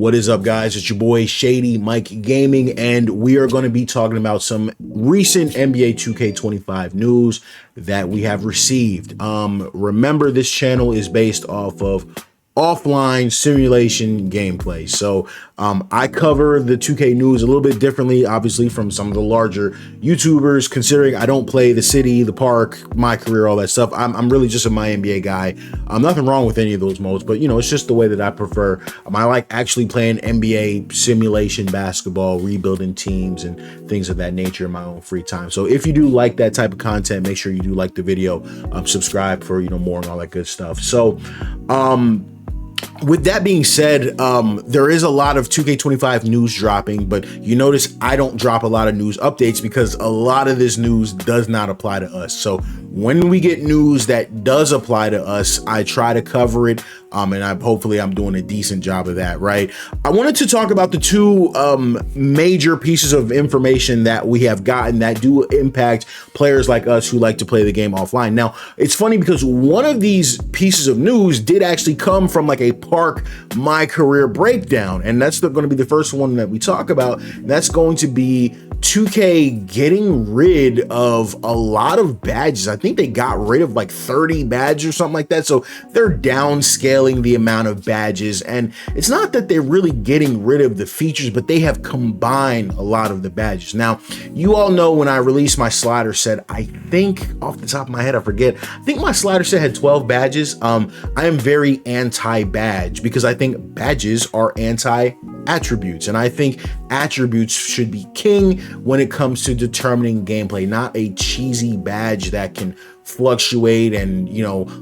What is up, guys? It's your boy Shady, Mike Gaming, and we are going to be talking about some recent NBA 2K25 news that we have received. Remember, this channel is based off of offline simulation gameplay. So I cover the 2K news a little bit differently, obviously, from some of the larger YouTubers, considering I don't play the city, the park, my career, all that stuff. I'm really just a MyNBA guy. Nothing wrong with any of those modes, but it's just the way that I prefer. I like actually playing NBA simulation basketball, rebuilding teams and things of that nature in my own free time. So if you do like that type of content, make sure you do like the video, subscribe for more and all that good stuff. So with that being said, there is a lot of 2K25 news dropping, but you notice I don't drop a lot of news updates because a lot of this news does not apply to us. So when we get news that does apply to us, I try to cover it, and hopefully I'm doing a decent job of that, right? I wanted to talk about the two major pieces of information that we have gotten that do impact players like us who like to play the game offline. Now, it's funny because one of these pieces of news did actually come from like a Park My Career breakdown, and that's going to be the first one that we talk about. That's going to be 2K getting rid of a lot of badges. I think they got rid of like 30 badges or something like that. So they're downscaling the amount of badges, and it's not that they're really getting rid of the features, but they have combined a lot of the badges. Now, you all know when I released my slider set, I think off the top of my head, I forget, I think my slider set had 12 badges. I am very anti-badge because I think badges are anti-attributes, and I think attributes should be king when it comes to determining gameplay, not a cheesy badge that can fluctuate and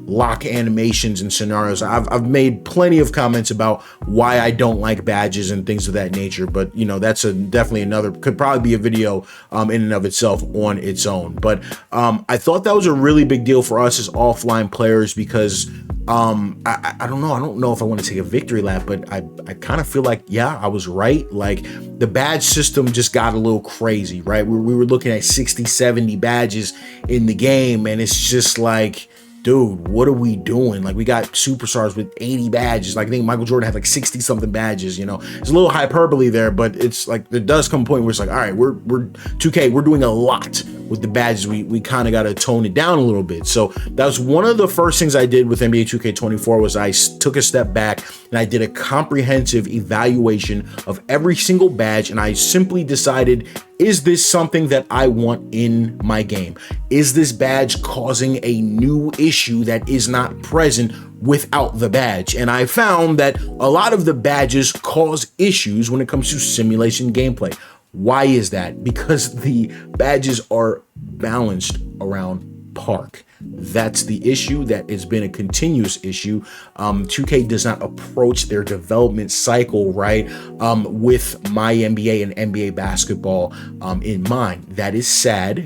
lock animations and scenarios. I've made plenty of comments about why I don't like badges and things of that nature, but that's definitely another, could probably be a video in and of itself on its own. But I thought that was a really big deal for us as offline players because I don't know if I want to take a victory lap, but I kind of feel like, yeah, I was right. Like, the badge system just got a little crazy, right? We were looking at 60, 70 badges in the game, and it's just like, dude, what are we doing? Like, we got superstars with 80 badges. Like, I think Michael Jordan had like 60 something badges. It's a little hyperbole there, but it's like, there does come a point where it's like, all right, we're 2K, we're doing a lot with the badges. We kind of got to tone it down a little bit. So that was one of the first things I did with NBA 2K24 was I took a step back and I did a comprehensive evaluation of every single badge, and I simply decided, is this something that I want in my game? Is this badge causing a new issue that is not present without the badge? And I found that a lot of the badges cause issues when it comes to simulation gameplay. Why is that? Because the badges are balanced around Park. That's the issue. That has been a continuous issue. 2K does not approach their development cycle right with MyNBA and NBA basketball in mind. That is sad.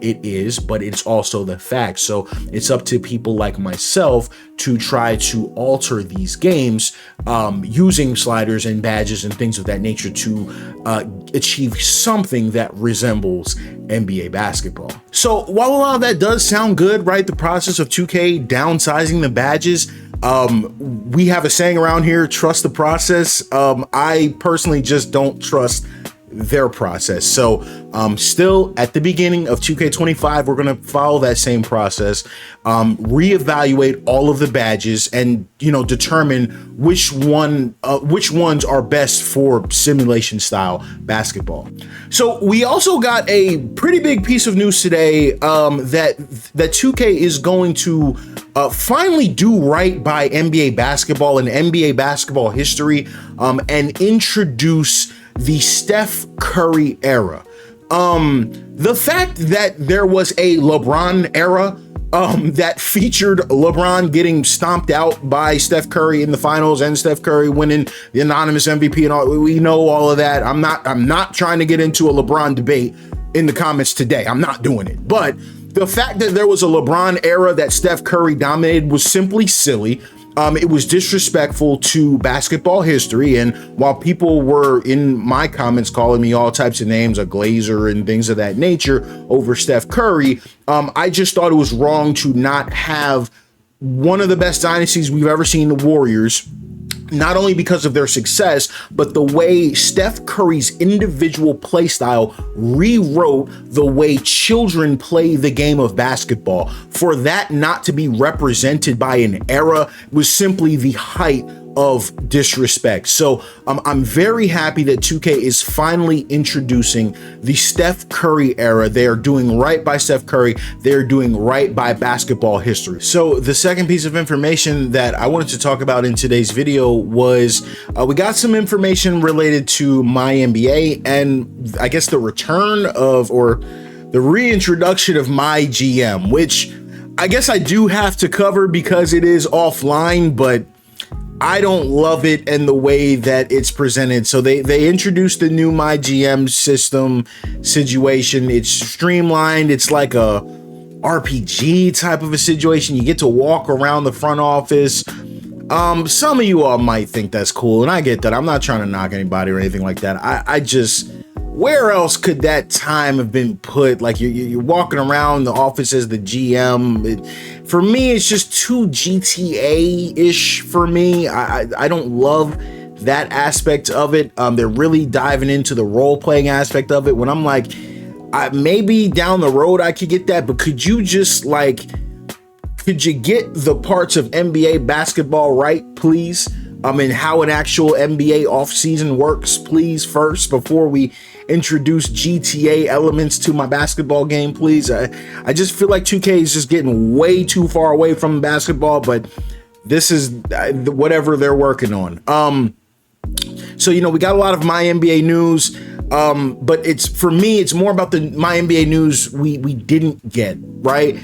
It is, but it's also the fact. So it's up to people like myself to try to alter these games using sliders and badges and things of that nature to achieve something that resembles NBA basketball. So while a lot of that does sound good, right? The process of 2K downsizing the badges, we have a saying around here, trust the process. I personally just don't trust their process. So still at the beginning of 2K25, we're going to follow that same process, reevaluate all of the badges and determine which ones are best for simulation style basketball. So we also got a pretty big piece of news today that 2K is going to finally do right by NBA basketball and NBA basketball history and introduce the Steph Curry era. The fact that there was a LeBron era that featured LeBron getting stomped out by Steph Curry in the finals and Steph Curry winning the anonymous MVP and all, we know all of that. I'm not trying to get into a LeBron debate in the comments today. I'm not doing it. But the fact that there was a LeBron era that Steph Curry dominated was simply silly. It was disrespectful to basketball history, and while people were in my comments calling me all types of names, a glazer and things of that nature over Steph Curry, I just thought it was wrong to not have one of the best dynasties we've ever seen, the Warriors, not only because of their success, but the way Steph Curry's individual play style rewrote the way children play the game of basketball. For that not to be represented by an era was simply the height of disrespect. So I'm very happy that 2K is finally introducing the Steph Curry era. They are doing right by Steph Curry. They're doing right by basketball history. So the second piece of information that I wanted to talk about in today's video was we got some information related to MyNBA and I guess the return of, or the reintroduction of MyGM, which I guess I do have to cover because it is offline, but I don't love it and the way that it's presented. So they introduced the new MyGM system situation. It's streamlined. It's like a RPG type of a situation. You get to walk around the front office. Some of you all might think that's cool, and I get that. I'm not trying to knock anybody or anything like that. I just, where else could that time have been put? Like you're walking around the office as the GM. For me, it's just too GTA-ish for me. I don't love that aspect of it. They're really diving into the role-playing aspect of it when I'm like, maybe down the road I could get that, but could you just like, could you get the parts of NBA basketball right, please? And how an actual NBA offseason works, please, first, before we introduce GTA elements to my basketball game, please. I just feel like 2K is just getting way too far away from basketball, but this is whatever they're working on. So, you know, we got a lot of MyNBA news, but it's, for me, it's more about the MyNBA news we didn't get, right?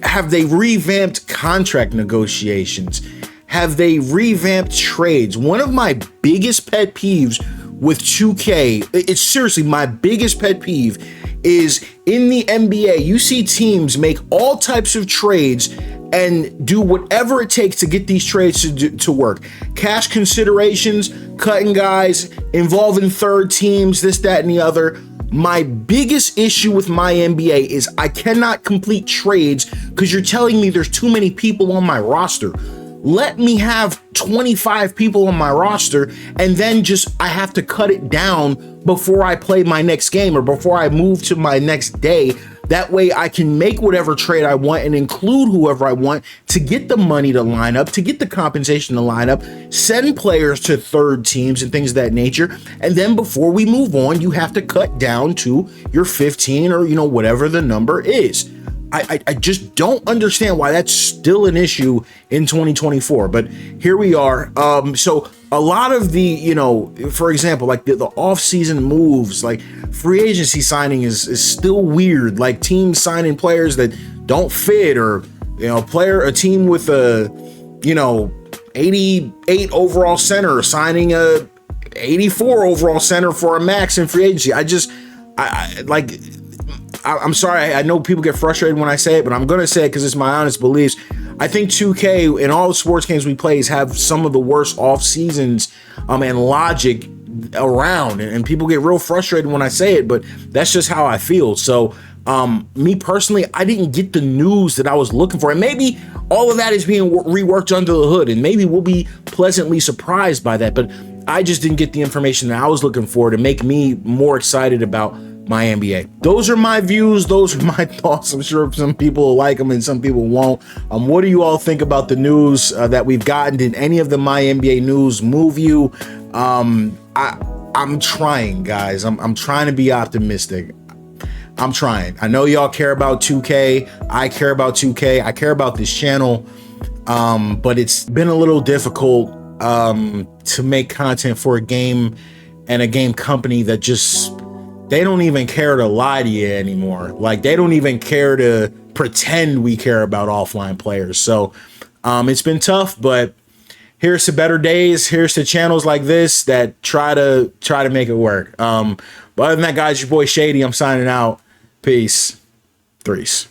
Have they revamped contract negotiations? Have they revamped trades? One of my biggest pet peeves with 2K, it's seriously my biggest pet peeve, is in the NBA, you see teams make all types of trades and do whatever it takes to get these trades to work. Cash considerations, cutting guys, involving third teams, this, that, and the other. My biggest issue with MyNBA is I cannot complete trades because you're telling me there's too many people on my roster. Let me have 25 people on my roster and then just I have to cut it down before I play my next game or before I move to my next day. That way I can make whatever trade I want and include whoever I want to get the money to line up, to get the compensation to line up, send players to third teams and things of that nature. And then before we move on, you have to cut down to your 15 or, you know, whatever the number is. I just don't understand why that's still an issue in 2024, but here we are. So a lot of the, you know, for example, like the off-season moves, like free agency signing is still weird. Like teams signing players that don't fit, or, you know, a team with a, you know, 88 overall center signing a 84 overall center for a max in free agency. I'm sorry, I know people get frustrated when I say it, but I'm going to say it because it's my honest beliefs. I think 2K in all the sports games we play have some of the worst off seasons and logic around, and people get real frustrated when I say it, but that's just how I feel. So me personally, I didn't get the news that I was looking for, and maybe all of that is being reworked under the hood, and maybe we'll be pleasantly surprised by that, but I just didn't get the information that I was looking for to make me more excited about MyNBA. Those are my views. Those are my thoughts. I'm sure some people will like them and some people won't. What do you all think about the news that we've gotten? Did any of the MyNBA news move you? I'm trying, guys. I'm trying to be optimistic. I'm trying. I know y'all care about 2K. I care about 2K. I care about this channel. But it's been a little difficult to make content for a game and a game company that just, they don't even care to lie to you anymore. Like, they don't even care to pretend we care about offline players. So it's been tough, but here's to better days. Here's to channels like this that try to make it work. But other than that, guys, your boy Shady. I'm signing out. Peace. Threes.